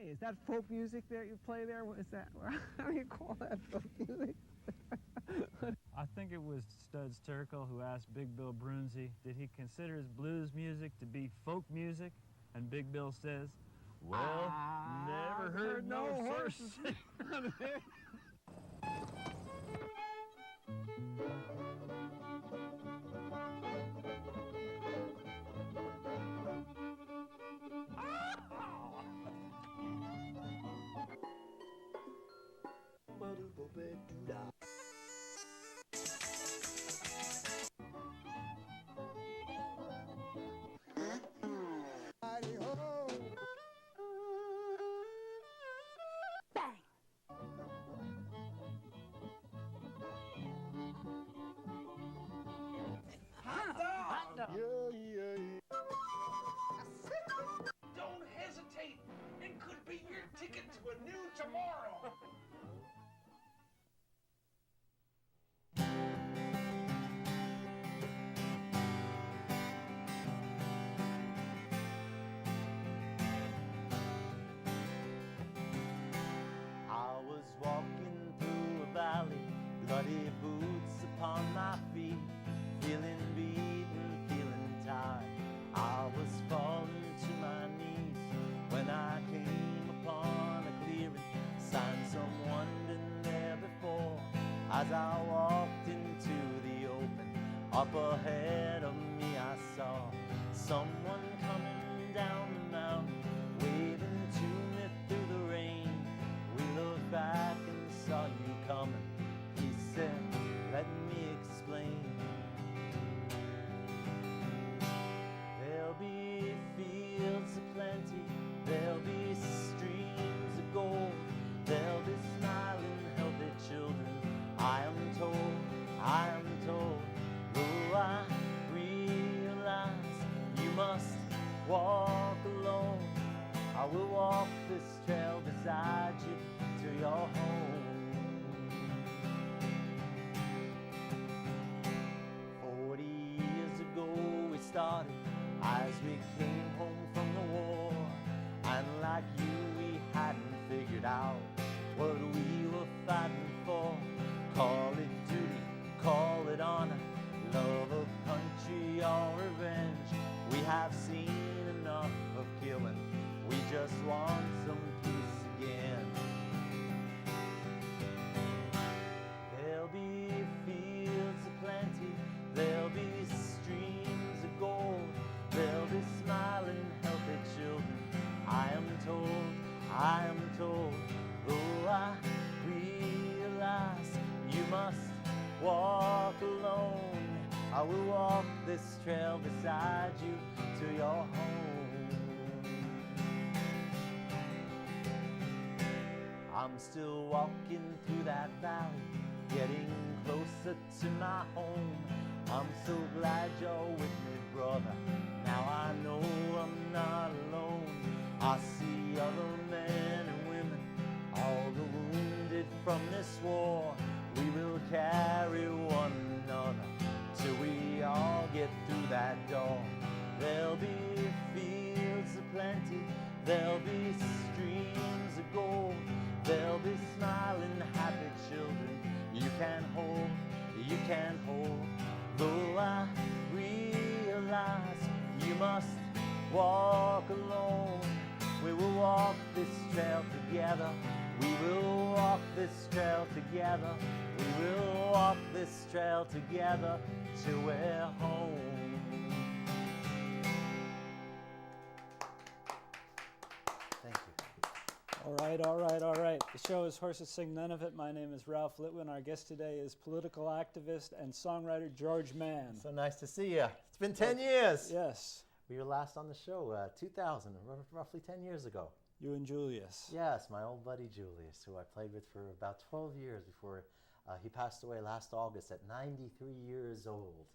Hey, is that folk music that you play there? What is that? How do you call that folk music? I think it was Studs Terkel who asked Big Bill Brunzi, did he consider his blues music to be folk music? And Big Bill says, well, never heard no horses. Don't hesitate. It could be your ticket to a new tomorrow. I was walking through a valley, bloody boots upon my feet, feeling beaten, feeling tired. I was falling to my knees when I came upon a clearing, signed someone been there before. As I walked into the open, up ahead of me I saw someone coming down the mountain, waving to me through the rain. We looked back and saw you coming. He said, let me explain. There'll be fields of plenty, there'll be streams of gold, there'll be smiling, healthy children. I am told, though I realize you must walk alone. I will walk this trail beside you to your home. 40 years ago we started as we came home from the war. And like you, we hadn't figured out what we were fighting for. Call it duty, call it honor, love of country or revenge. We have seen enough of killing, we just want some peace again. There'll be fields of plenty, there'll be streams of gold, there'll be smiling, healthy children. I am told, though I realize you must walk alone. I will walk this trail beside you to your home. I'm still walking through that valley, getting closer to my home. I'm so glad you're with me, brother. Now I know I'm not alone. I see other men and women, all the wounded from this war. We will carry one another till we all get through that door. There'll be fields of plenty, there'll be streams of gold, there'll be smiling, happy children you can hold. Though I realize you must walk alone. We will walk this trail together. We will walk this trail together. We will walk this trail together till we're home. Thank you. All right. The show is Horses Sing None of It. My name is Ralph Litwin. Our guest today is political activist and songwriter George Mann. So nice to see you. It's been 10 years. Yes. We were last on the show 2000, roughly 10 years ago. You and Julius. Yes, my old buddy Julius, who I played with for about 12 years before he passed away last August at 93 years old.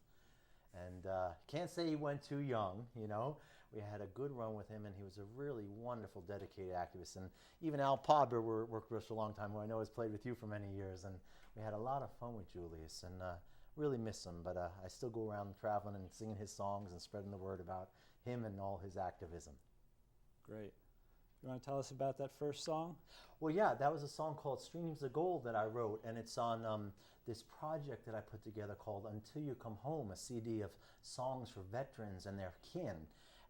And can't say he went too young, you know. We had a good run with him, and he was a really wonderful, dedicated activist. And even Al Podber worked with us for a long time, who I know has played with you for many years. And we had a lot of fun with Julius, and really miss him. But I still go around traveling and singing his songs and spreading the word about him and all his activism. Great. You want to tell us about that first song? Well, yeah, that was a song called Streams of Gold that I wrote, and it's on this project that I put together called Until You Come Home, a CD of songs for veterans and their kin.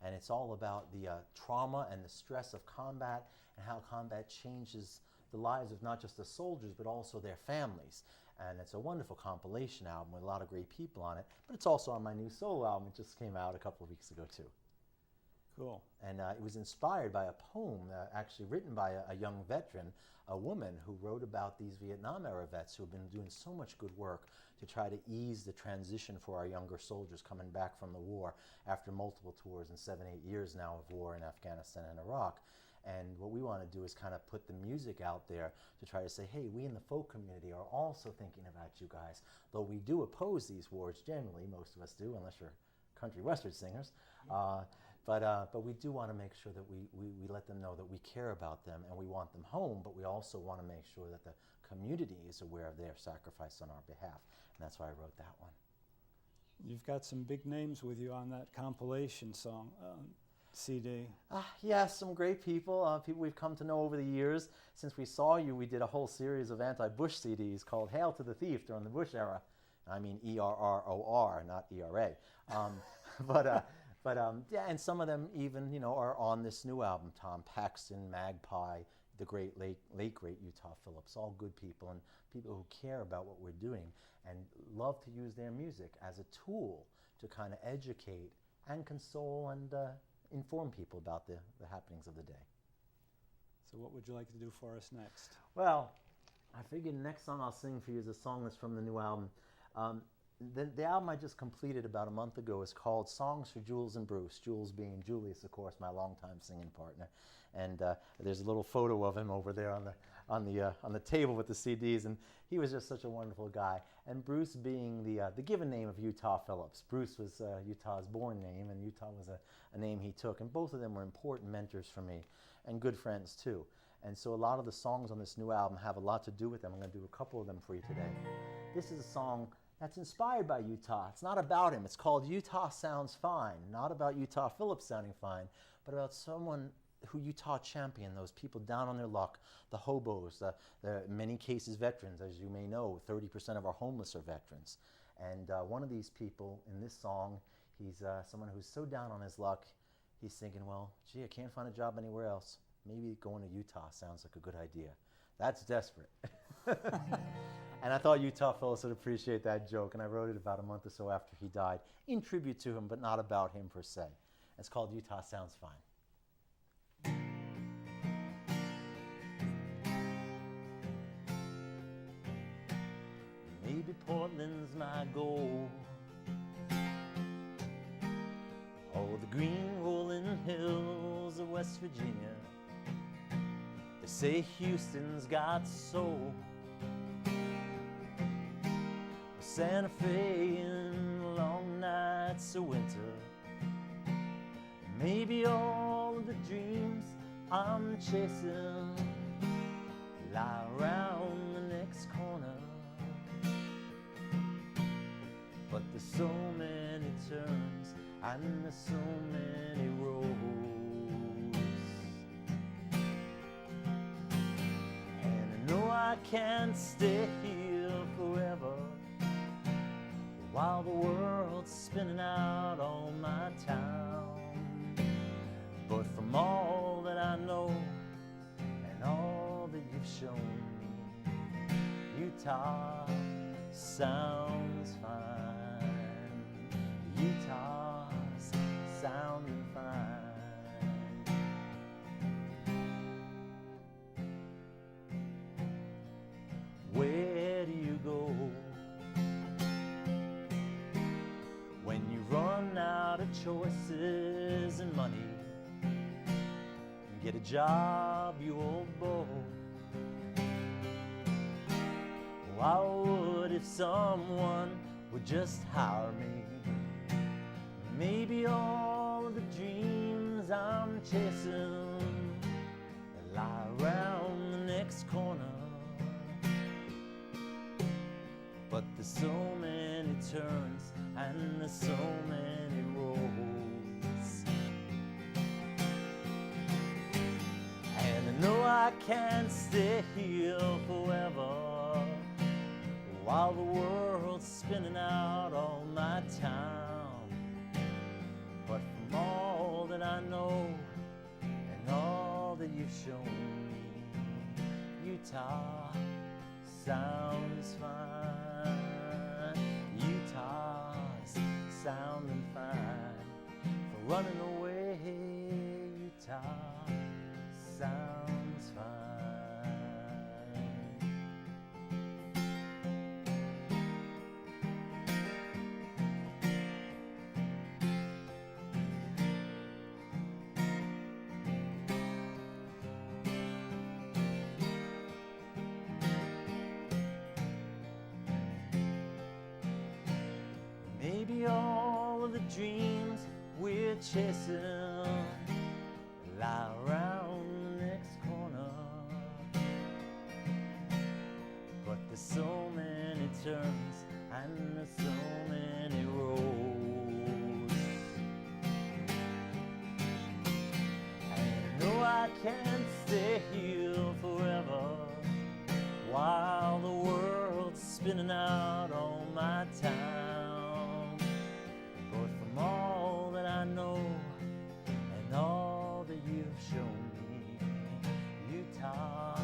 And it's all about the trauma and the stress of combat and how combat changes the lives of not just the soldiers, but also their families. And it's a wonderful compilation album with a lot of great people on it, but it's also on my new solo album. It just came out a couple of weeks ago, too. Cool. And it was inspired by a poem actually written by a young veteran, a woman who wrote about these Vietnam-era vets who have been doing so much good work to try to ease the transition for our younger soldiers coming back from the war after multiple tours and 7, 8 years now of war in Afghanistan and Iraq. And what we want to do is kind of put the music out there to try to say, hey, we in the folk community are also thinking about you guys. Though we do oppose these wars generally, most of us do, unless you're country western singers. But we do want to make sure that we let them know that we care about them and we want them home, but we also want to make sure that the community is aware of their sacrifice on our behalf. And that's why I wrote that one. You've got some big names with you on that compilation song CD. Yes, some great people, people we've come to know over the years. Since we saw you, we did a whole series of anti-Bush CDs called Hail to the Thief during the Bush era. I mean ERROR, not ERA. Yeah, and some of them even, are on this new album. Tom Paxton, Magpie, the late great Utah Phillips, all good people and people who care about what we're doing and love to use their music as a tool to kind of educate and console and inform people about the happenings of the day. So what would you like to do for us next? Well, I figured the next song I'll sing for you is a song that's from the new album. The album I just completed about a month ago is called Songs for Jules and Bruce. Jules being Julius, of course, my longtime singing partner. And there's a little photo of him over there on the table with the CDs. And he was just such a wonderful guy. And Bruce being the given name of Utah Phillips. Bruce was Utah's born name, and Utah was a name he took. And both of them were important mentors for me and good friends too. And so a lot of the songs on this new album have a lot to do with them. I'm going to do a couple of them for you today. This is a song that's inspired by Utah. It's not about him. It's called Utah Sounds Fine. Not about Utah Phillips sounding fine, but about someone who Utah championed, those people down on their luck, the hobos, the in many cases veterans. As you may know, 30% of our homeless are veterans. And one of these people in this song, he's someone who's so down on his luck, he's thinking, well, gee, I can't find a job anywhere else. Maybe going to Utah sounds like a good idea. That's desperate. And I thought Utah Phillips would appreciate that joke, and I wrote it about a month or so after he died, in tribute to him, but not about him per se. It's called Utah Sounds Fine. Maybe Portland's my goal. Oh, the green rolling hills of West Virginia. They say Houston's got soul. Santa Fe in long nights of winter. Maybe all of the dreams I'm chasing lie around the next corner. But there's so many turns and there's so many roads. And I know I can't stay here forever while the world's spinning out on my town. But from all that I know and all that you've shown me, Utah sounds fine. Utah's sounding fine. Where do you go when you run out of choices and money? Get a job, you old beau. Oh, I would if someone would just hire me. Maybe all of the dreams I'm chasing lie around the next corner. But there's so many turns and there's so many roads. I can't stay here forever while the world's spinning out on my town. But from all that I know and all that you've shown me, Utah sounds fine. Utah's sounding fine. For running away, Utah sounds fine. Maybe all of the dreams we're chasing lie around the next corner, but there's so many turns and there's so many roads. I know I can't stay here forever while the world's spinning out on my town. But from all that I know and all that you've shown me, Utah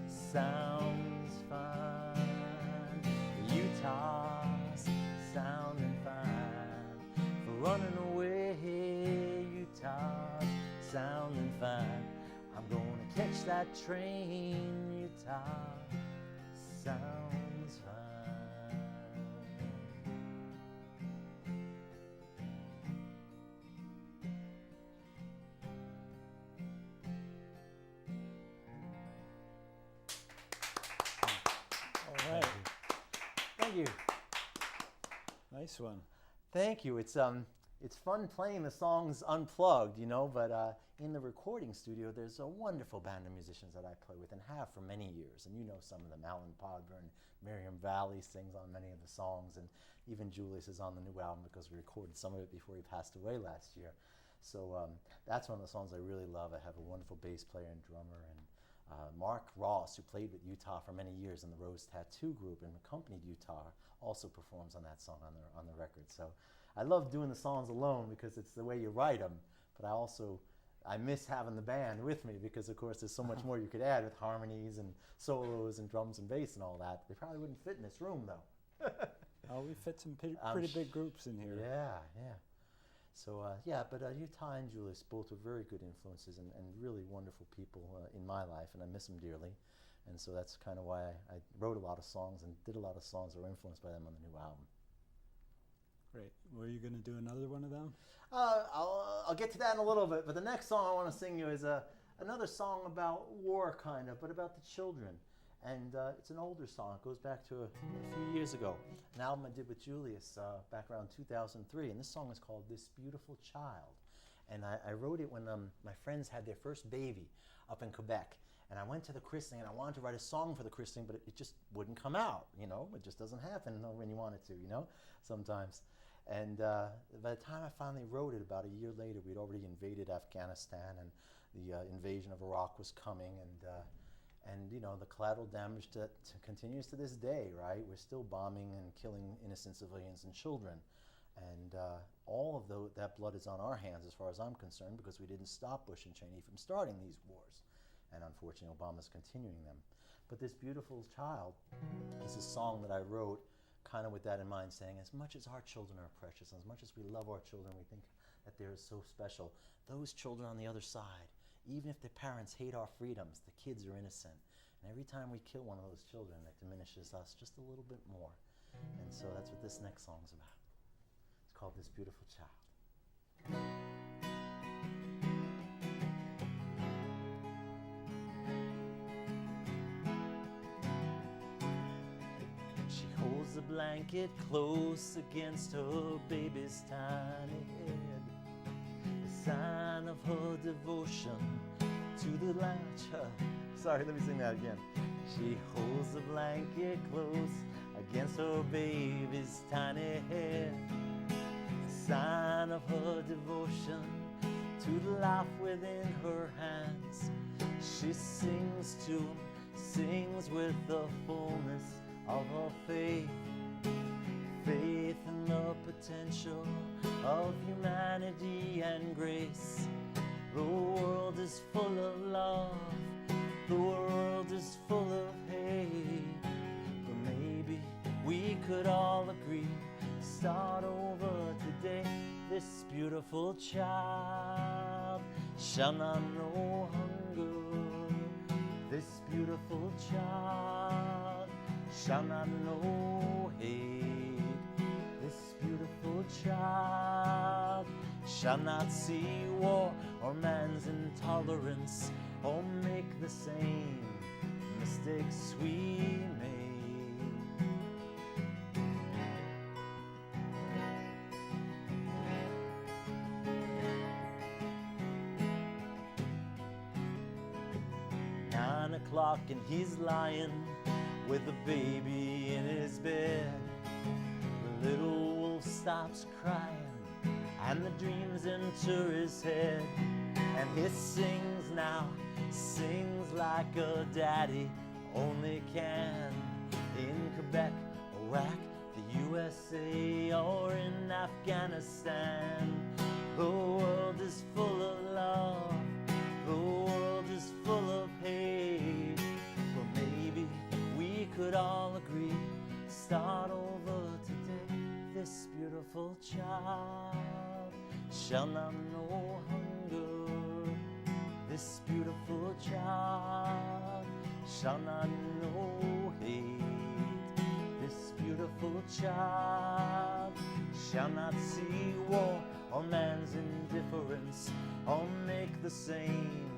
sounds fine. Utah's sounding fine. For running away, Utah's sounding fine. I'm gonna catch that train, Utah sounds fine. All right. Thank you. Nice one. Thank you. It's fun playing the songs unplugged, you know, but in the recording studio, there's a wonderful band of musicians that I play with and have for many years. And you know some of them. Alan Podburn, Miriam Valley sings on many of the songs, and even Julius is on the new album because we recorded some of it before he passed away last year. So that's one of the songs I really love. I have a wonderful bass player and drummer, and Mark Ross, who played with Utah for many years in the Rose Tattoo Group and accompanied Utah, also performs on that song on the record. So I love doing the songs alone because it's the way you write them, but I miss having the band with me because, of course, there's so much more you could add with harmonies and solos and drums and bass and all that. They probably wouldn't fit in this room, though. Oh, we fit some pretty big groups in here. Yeah. So, but Utah and Julius both were very good influences and really wonderful people in my life, and I miss them dearly. And so that's kind of why I wrote a lot of songs and did a lot of songs that were influenced by them on the new album. Great. Were you going to do another one of them? I'll get to that in a little bit, but the next song I want to sing you is another song about war, kind of, but about the children. And it's an older song. It goes back to a few years ago, an album I did with Julius back around 2003. And this song is called This Beautiful Child. And I wrote it when my friends had their first baby up in Quebec. And I went to the christening, and I wanted to write a song for the christening, but it just wouldn't come out, you know? It just doesn't happen when you want it to, you know, sometimes. And by the time I finally wrote it, about a year later, we'd already invaded Afghanistan, and the invasion of Iraq was coming, and you know, the collateral damage that continues to this day, right? We're still bombing and killing innocent civilians and children. And all of that blood is on our hands as far as I'm concerned, because we didn't stop Bush and Cheney from starting these wars. And unfortunately, Obama's continuing them. But This Beautiful Child is a song that I wrote kind of with that in mind, saying as much as our children are precious, as much as we love our children, we think that they're so special, those children on the other side, even if their parents hate our freedoms, the kids are innocent. And every time we kill one of those children, it diminishes us just a little bit more. And so that's what this next song's about. It's called This Beautiful Child. She holds the blanket close against her baby's tiny head, a sign of her devotion to the light. Sorry, let me sing that again. She holds the blanket close against her baby's tiny head, a sign of her devotion to the life within her hands. She sings to him, sings with the fullness of her faith. Faith in the potential of humanity and grace. The world is full of love, the world is full of hate. But maybe we could all agree, start over today. This beautiful child shall not know hunger. This beautiful child shall not know hate. This beautiful child shall not see war or man's intolerance, or make the same mistakes we made. 9 o'clock and he's lying with a baby in his bed. The little wolf stops crying and the dreams enter his head, and he sings now, sings like a daddy only can. In Quebec, Iraq, the USA, or in Afghanistan, the world is full of love, the world is full of hate. But maybe we could all agree, start over today. This beautiful child shall not know hunger. This beautiful child shall not know hate. This beautiful child shall not see war or man's indifference, or make the same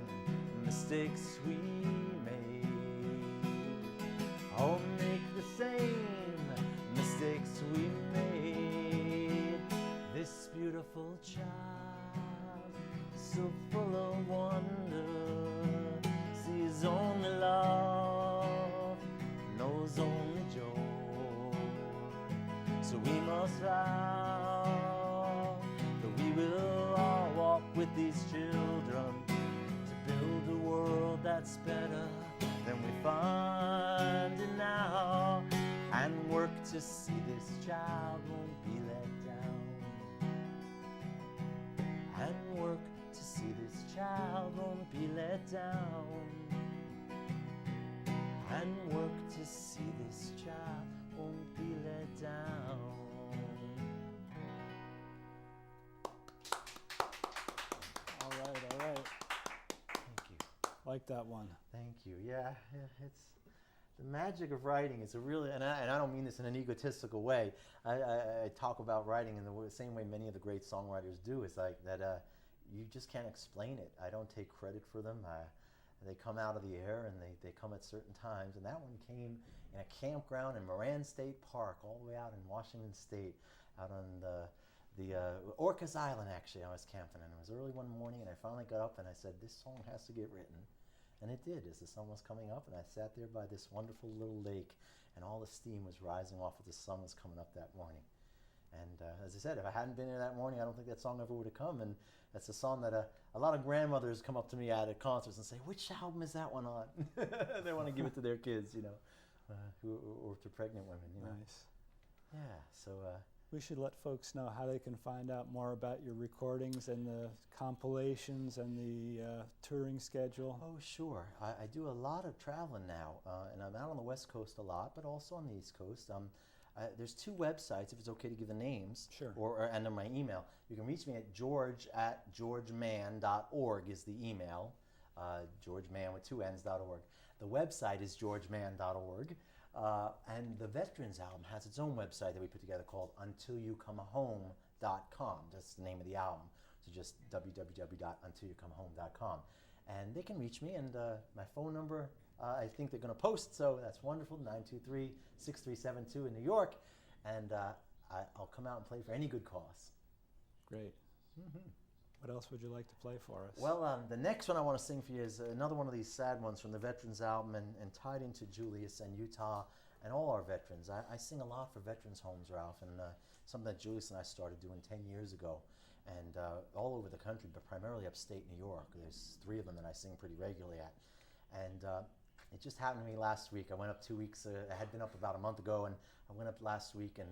mistakes we made. Or make the same mistakes we made. This beautiful child, so full of wonder, sees only love, knows only joy. So we must vow that we will all walk with these children to build a world that's better than we find it now, and work to see this child won't be let down. And work to see this child won't be let down. And work to see this child won't be let down. All right. Thank you. Like that one. Thank you. Yeah, it's the magic of writing. It's a really, and I don't mean this in an egotistical way. I talk about writing in the same way many of the great songwriters do. It's like that you just can't explain it. I don't take credit for them. They come out of the air and they come at certain times. And that one came in a campground in Moran State Park, all the way out in Washington State, out on the Orcas Island. Actually, I was camping, and it was early one morning, and I finally got up and I said, this song has to get written. And it did, as the sun was coming up, and I sat there by this wonderful little lake, and all the steam was rising off as the sun was coming up that morning. And as I said, if I hadn't been here that morning, I don't think that song ever would have come. And that's a song that a lot of grandmothers come up to me at concerts and say, which album is that one on? They want to give it to their kids, you know, or to pregnant women, you know. Nice. Yeah, so... We should let folks know how they can find out more about your recordings and the compilations and the touring schedule. Oh, sure. I do a lot of traveling now, and I'm out on the West Coast a lot, but also on the East Coast. There's 2 websites, if it's okay to give the names. Sure. And then my email. You can reach me at george@georgemann.org is the email. georgemann with 2 N's.org. The website is georgemann.org. And the Veterans album has its own website that we put together called untilyoucomehome.com. That's the name of the album. So just www.untilyoucomehome.com. And they can reach me, and my phone number, I think they're going to post, so that's wonderful, 923-6372 in New York. And I'll come out and play for any good cause. Great. Mm-hmm. What else would you like to play for us? Well, the next one I want to sing for you is another one of these sad ones from the Veterans album, and tied into Julius and Utah and all our veterans. I sing a lot for veterans homes, Ralph, and something that Julius and I started doing 10 years ago, and all over the country, but primarily upstate New York. There's 3 of them that I sing pretty regularly at. And it just happened to me last week. I went up 2 weeks, I had been up about a month ago, and I went up last week, and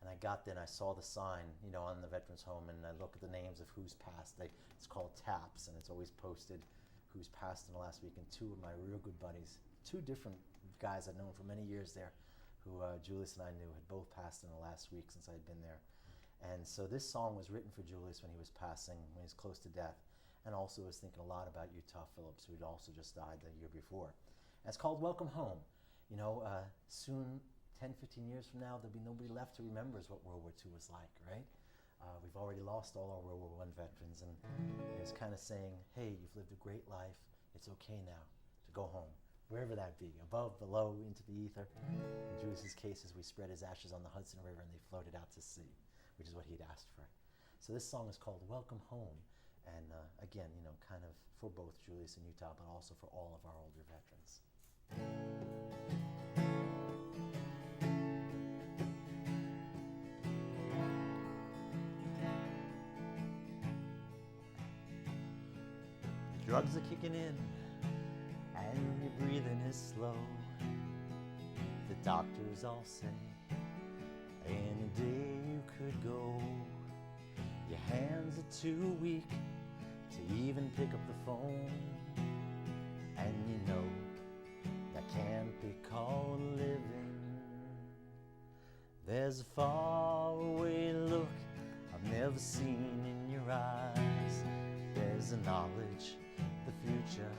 I got there and I saw the sign, you know, on the Veterans Home, and I look at the names of who's passed. It's called TAPS, and it's always posted who's passed in the last week. And two of my real good buddies, two different guys I'd known for many years there, who Julius and I knew, had both passed in the last week since I had been there. And so this song was written for Julius when he was passing, when he was close to death, and also was thinking a lot about Utah Phillips, who had also just died the year before. And it's called Welcome Home. You know, soon, 10, 15 years from now, there'll be nobody left who remembers what World War II was like, right? We've already lost all our World War I veterans, and it's kind of saying, hey, you've lived a great life. It's okay now to go home, wherever that be, above, below, into the ether. In Julius's case, we spread his ashes on the Hudson River and they floated out to sea, which is what he'd asked for. So this song is called Welcome Home, and again, you know, kind of for both Julius and Utah, but also for all of our older veterans. Drugs are kicking in and your breathing is slow. The doctors all say any day you could go. Your hands are too weak to even pick up the phone, and you know that can't be called living. There's a faraway look I've never seen in your eyes. There's a knowledge the future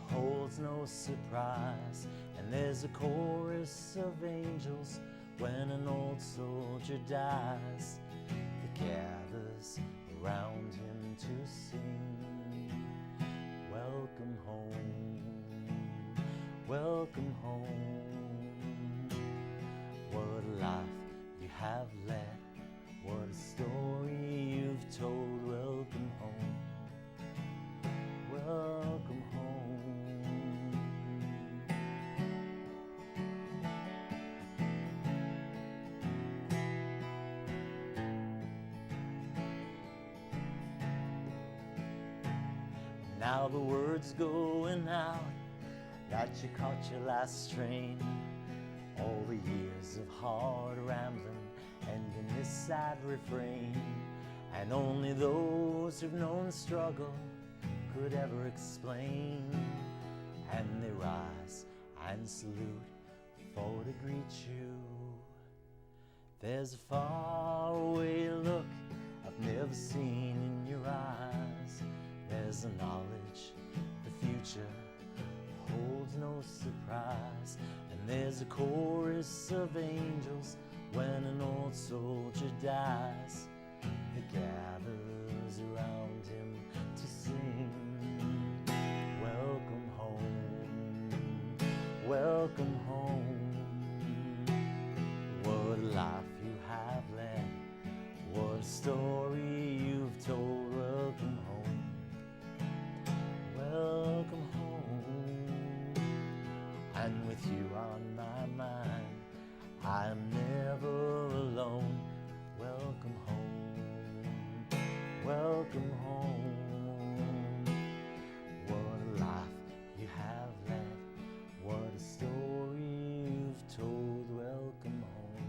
holds no surprise, and there's a chorus of angels when an old soldier dies that gathers around him to sing. Welcome home, welcome home. What a life you have led, what a story you've told. Welcome home, welcome home. Now the word's going out that you caught your last train. All the years of hard rambling end in this sad refrain, and only those who've known struggle could ever explain. And they rise and salute for to greet you. There's a faraway look I've never seen in your eyes. There's a knowledge the future holds no surprise, and there's a chorus of angels when an old soldier dies that gathers around him to sing. Welcome home, welcome home. What a life you have led, what a story you've told. Welcome home, welcome home. And with you on my mind, I'm never alone. Welcome home, welcome home. What a life you have led, what a story you've told. Welcome home.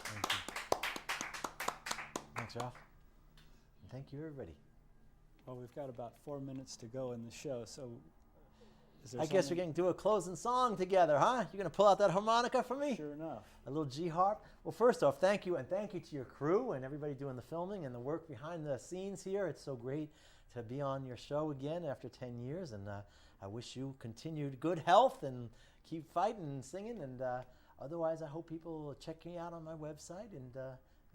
Thank you. Thanks, Ralph. And thank you, everybody. Well, we've got about 4 minutes to go in the show, so is there I guess we're going to do a closing song together, huh? You're going to pull out that harmonica for me? Sure enough. A little G harp. Well, first off, thank you, and thank you to your crew and everybody doing the filming and the work behind the scenes here. It's so great to be on your show again after 10 years, and I wish you continued good health and keep fighting and singing. And otherwise, I hope people will check me out on my website and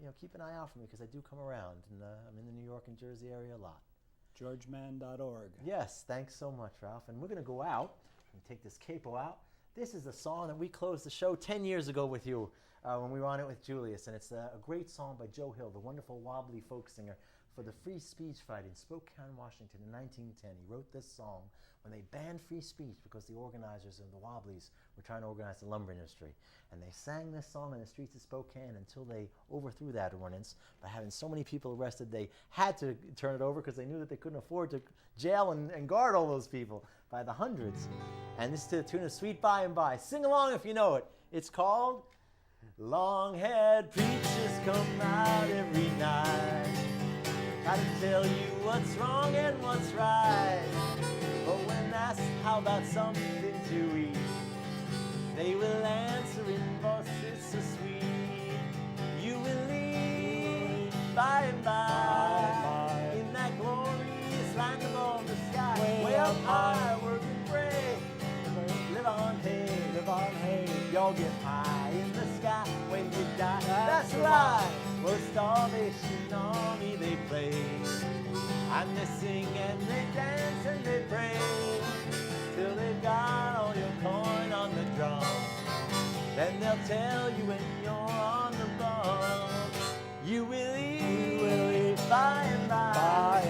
you know, keep an eye out for me, because I do come around, and I'm in the New York and Jersey area a lot. GeorgeMann.org. Yes, thanks so much, Ralph. And we're going to go out and take this capo out. This is the song that we closed the show 10 years ago with you. when we were on it with Julius, and it's a great song by Joe Hill, the wonderful wobbly folk singer, for the free speech fight in Spokane, Washington in 1910. He wrote this song when they banned free speech because the organizers of the Wobblies were trying to organize the lumber industry. And they sang this song in the streets of Spokane until they overthrew that ordinance. By having so many people arrested, they had to turn it over because they knew that they couldn't afford to jail and guard all those people by the hundreds. And this is to the tune of Sweet By and By. Sing along if you know it. It's called Long-Haired Preachers Come Out Every Night, try to tell you what's wrong and what's right. But when asked how about something to eat, they will answer in voices so sweet. You will leave by and by in that glorious land above the sky, way up high, work and pray, live on hay, live on hay. You'll get high in the sky when you die. That's right. Well, Starvation Army they play, and they sing and they dance and they pray till they've got all your coin on the drum. Then they'll tell you when you're on the bum, you will eat by and by,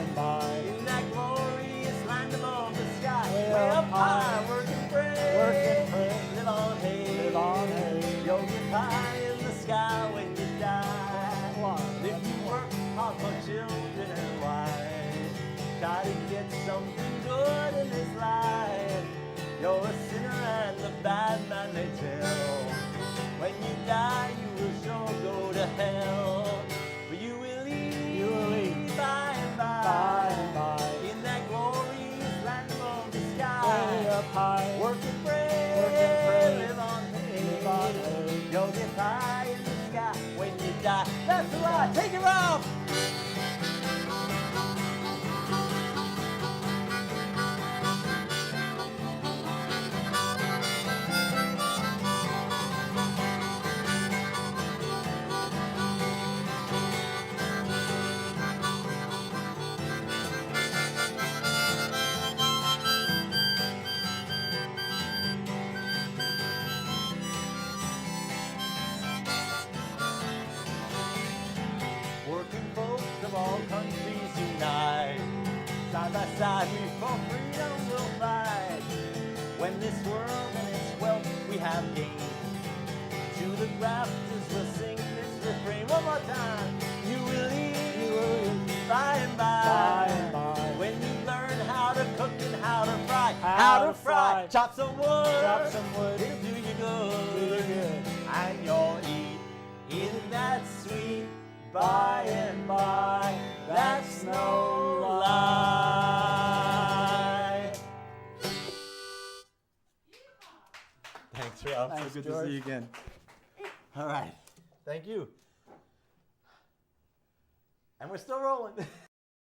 in that glorious land above the sky, way up high, work and pray, live on hay, you'll get high in the sky when you die. If you work hard for children and wives, try to get something good in this life, you're a sinner and the bad man they tell. When you die, you will sure go to hell. But you will eat by and by, in that glorious land above the sky, way up high, work and pray, live on hay, you'll get high in the sky when you die. That's right, take it off! Working folks of all countries unite, side by side we for freedom will fight. When this world and its wealth we have gained, to the grafters we'll sing this refrain one more time. You will eat by and by, when you learn how to cook and how to fry, chop some wood, it'll do you good, and you'll eat in that sweet by and by, that's no lie. Thanks, Ralph. Thanks, So good George. to see you again. All right. Thank you. And we're still rolling.